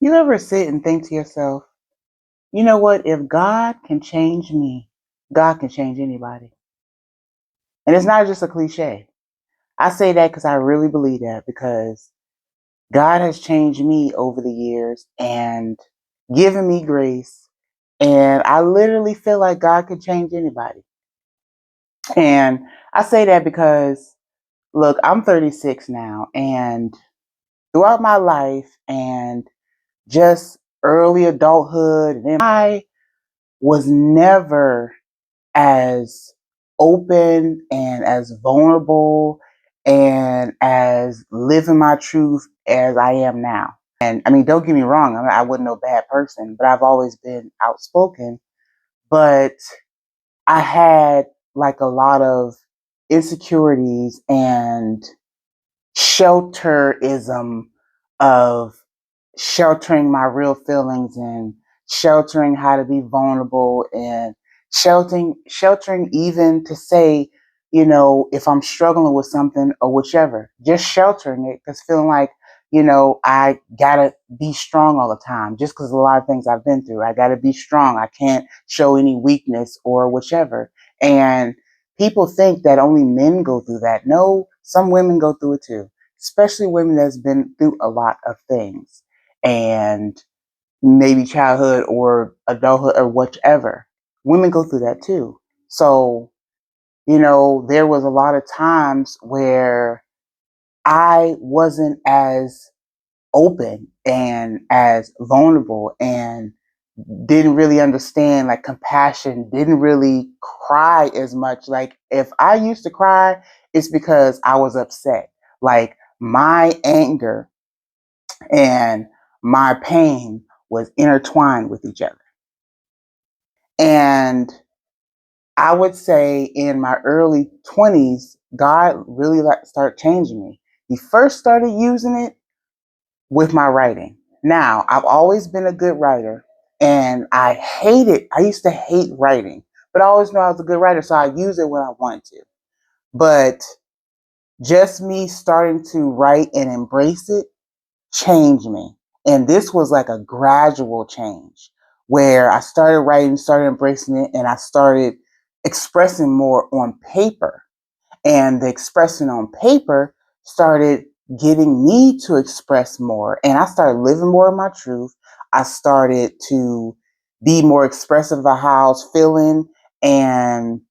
You ever sit and think to yourself, you know what? If God can change me, God can change anybody. And it's not just a cliche. I say that because I really believe that because God has changed me over the years and given me grace. And I literally feel like God can change anybody. And I say that because, look, I'm 36 now. And throughout my life and just early adulthood, and I was never as open and as vulnerable and as living my truth as I am now. And I mean, don't get me wrong, I wasn't no bad person, but I've always been outspoken. But I had like a lot of insecurities and shelterism of sheltering my real feelings and sheltering how to be vulnerable and sheltering even to say, if I'm struggling with something or whichever, just sheltering it because feeling like, I gotta be strong all the time just because a lot of things I've been through. I gotta be strong. I can't show any weakness or whichever. And people think that only men go through that. No, some women go through it too, especially women that's been through a lot of things and maybe childhood or adulthood or whichever. Women go through that too. So, there was a lot of times where I wasn't as open and as vulnerable and didn't really understand like compassion, didn't really cry as much. Like if I used to cry, it's because I was upset. Like my anger and my pain was intertwined with each other. And I would say in my early 20s, God really started changing me. He first started using it with my writing. Now, I've always been a good writer and I used to hate writing, but I always knew I was a good writer, so I use it when I wanted to. But just me starting to write and embrace it changed me. And this was like a gradual change where I started writing, started embracing it, and I started expressing more on paper. And the expressing on paper started getting me to express more. And I started living more of my truth. I started to be more expressive about how I was feeling and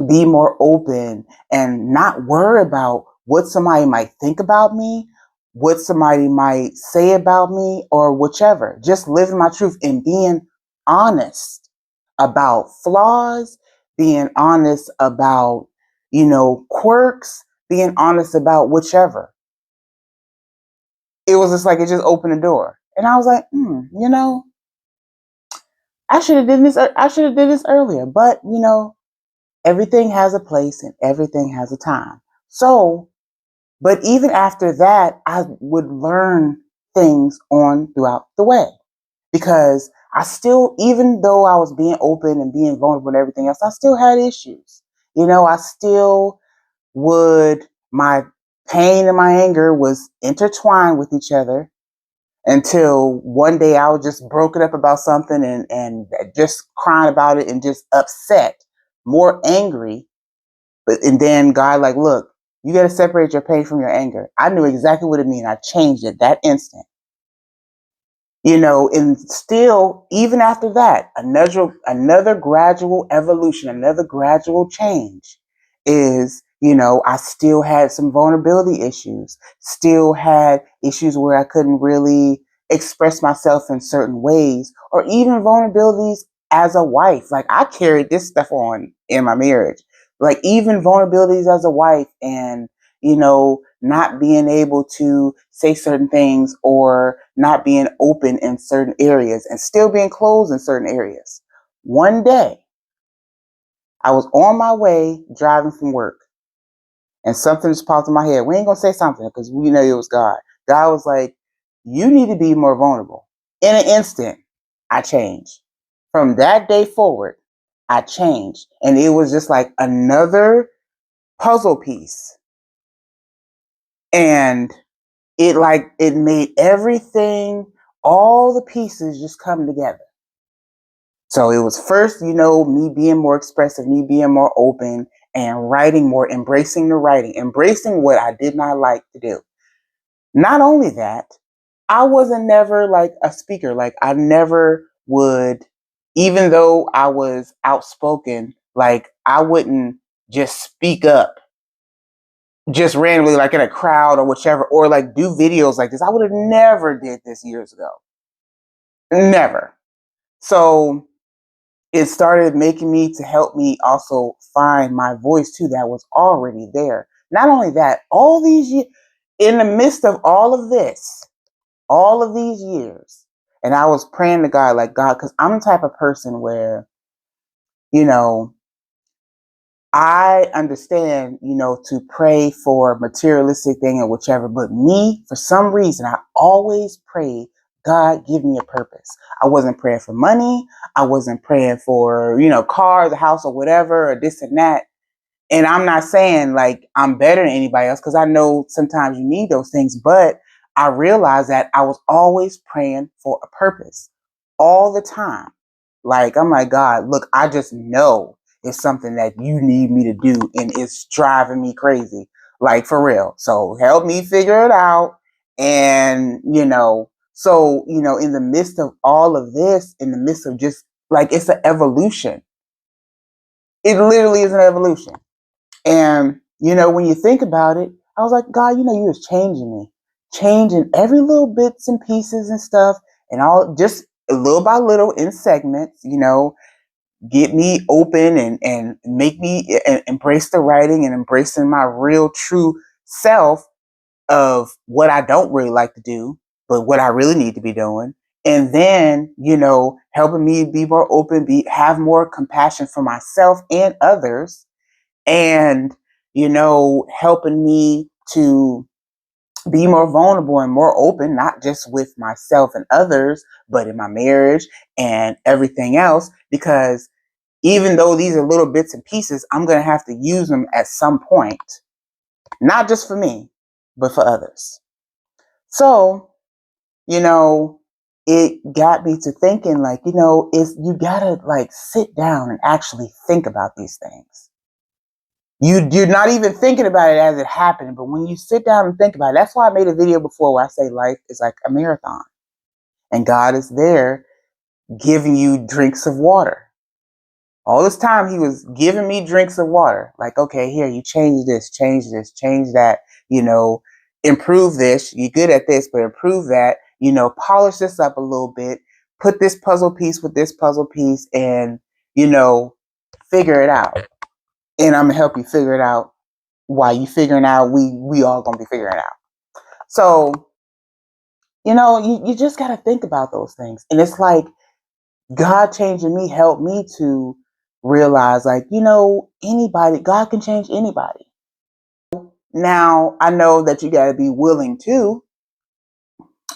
be more open and not worry about what somebody might think about me, what somebody might say about me, or whichever. Just living my truth and being honest about flaws, being honest about, quirks, being honest about whichever. It was just like it just opened the door. And I was like, I should have did this. I should have did this earlier. But everything has a place and everything has a time. So, but even after that, I would learn things on throughout the way because I still, even though I was being open and being vulnerable and everything else, I still had issues. I still my pain and my anger was intertwined with each other until one day I was just broken up about something and just crying about it and just upset, more angry. And then God like, look, you got to separate your pain from your anger. I knew exactly what it meant. I changed it that instant. And still, even after that, another gradual evolution, another gradual change is, I still had some vulnerability issues, still had issues where I couldn't really express myself in certain ways, or even vulnerabilities as a wife. Like I carried this stuff on in my marriage, like even vulnerabilities as a wife and not being able to say certain things or not being open in certain areas and still being closed in certain areas. One day, I was on my way driving from work and something just popped in my head. We ain't going to say something because we know it was God. God was like, you need to be more vulnerable. In an instant, I changed. From that day forward, I changed. And it was just like another puzzle piece. And it made everything all the pieces just come together. So it was first, me being more expressive, me being more open, and writing more, embracing the writing, embracing what I did not like to do. Not only that, I wasn't never like a speaker. Like I never would, even though I was outspoken, like I wouldn't just speak up just randomly, like in a crowd or whichever, or like do videos like this. I would have never did this years ago. Never. So it started making me to help me also find my voice too that was already there. Not only that, all these years, in the midst of all of these years, and I was praying to God, like, God, because I'm the type of person where, you know, I understand, to pray for materialistic thing or whichever, but me, for some reason, I always pray, God, give me a purpose. I wasn't praying for money. I wasn't praying for, cars, a house or whatever, or this and that. And I'm not saying like I'm better than anybody else because I know sometimes you need those things, but I realized that I was always praying for a purpose all the time. Like, I'm like, God, look, I just know it's something that you need me to do and it's driving me crazy. Like, for real. So help me figure it out. And, in the midst of all of this, in the midst of just like it's an evolution. It literally is an evolution. And, when you think about it, I was like, God, you was changing me, changing every little bits and pieces and stuff, and all just a little by little in segments, get me open and make me embrace the writing and embracing my real true self of what I don't really like to do, but what I really need to be doing. And then, helping me be more open, have more compassion for myself and others, and helping me to be more vulnerable and more open, not just with myself and others, but in my marriage and everything else, because even though these are little bits and pieces, I'm going to have to use them at some point, not just for me, but for others. So, it got me to thinking like, if you gotta like sit down and actually think about these things. You're not even thinking about it as it happened, but when you sit down and think about it, that's why I made a video before where I say life is like a marathon, and God is there giving you drinks of water. All this time, He was giving me drinks of water. Like, okay, here, you change this, change that, improve this. You're good at this, but improve that. Polish this up a little bit. Put this puzzle piece with this puzzle piece, and figure it out. And I'm gonna help you figure it out. While you figuring out, we all gonna be figuring it out. So, you just gotta think about those things. And it's like God changing me helped me to realize like, anybody, God can change anybody. Now I know that you gotta be willing to,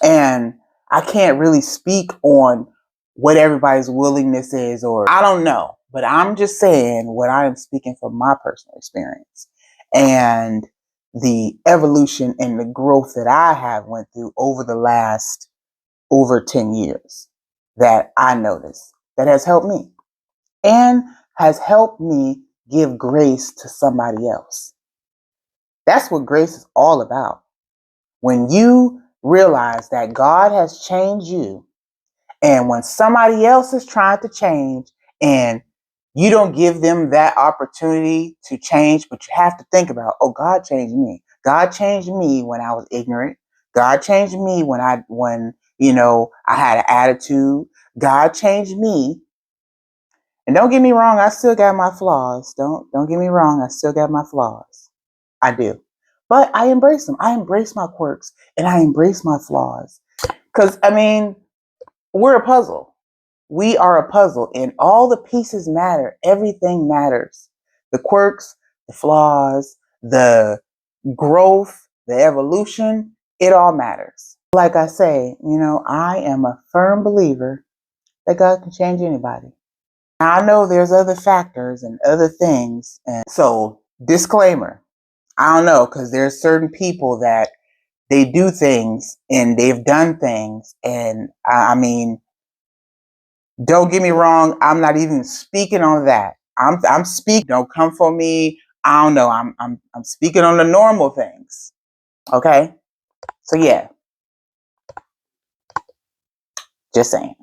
and I can't really speak on what everybody's willingness is, or I don't know, but I'm just saying what I am speaking from my personal experience and the evolution and the growth that I have went through over the last over 10 years that I noticed that has helped me and has helped me give grace to somebody else. That's what grace is all about. When you realize that God has changed you, and when somebody else is trying to change and you don't give them that opportunity to change, but you have to think about, oh, God changed me. God changed me when I was ignorant. God changed me when I had an attitude. God changed me. And don't get me wrong, I still got my flaws. Don't get me wrong, I still got my flaws. I do. But I embrace them. I embrace my quirks and I embrace my flaws. Because, we're a puzzle. We are a puzzle, and all the pieces matter. Everything matters. The quirks, the flaws, the growth, the evolution, it all matters. Like I say, I am a firm believer that God can change anybody. Now, I know there's other factors and other things. And so, disclaimer, I don't know, because there's certain people that they do things and they've done things. And I mean, don't get me wrong, I'm not even speaking on that. I'm speaking, don't come for me. I don't know. I'm speaking on the normal things. Okay? So yeah, just saying.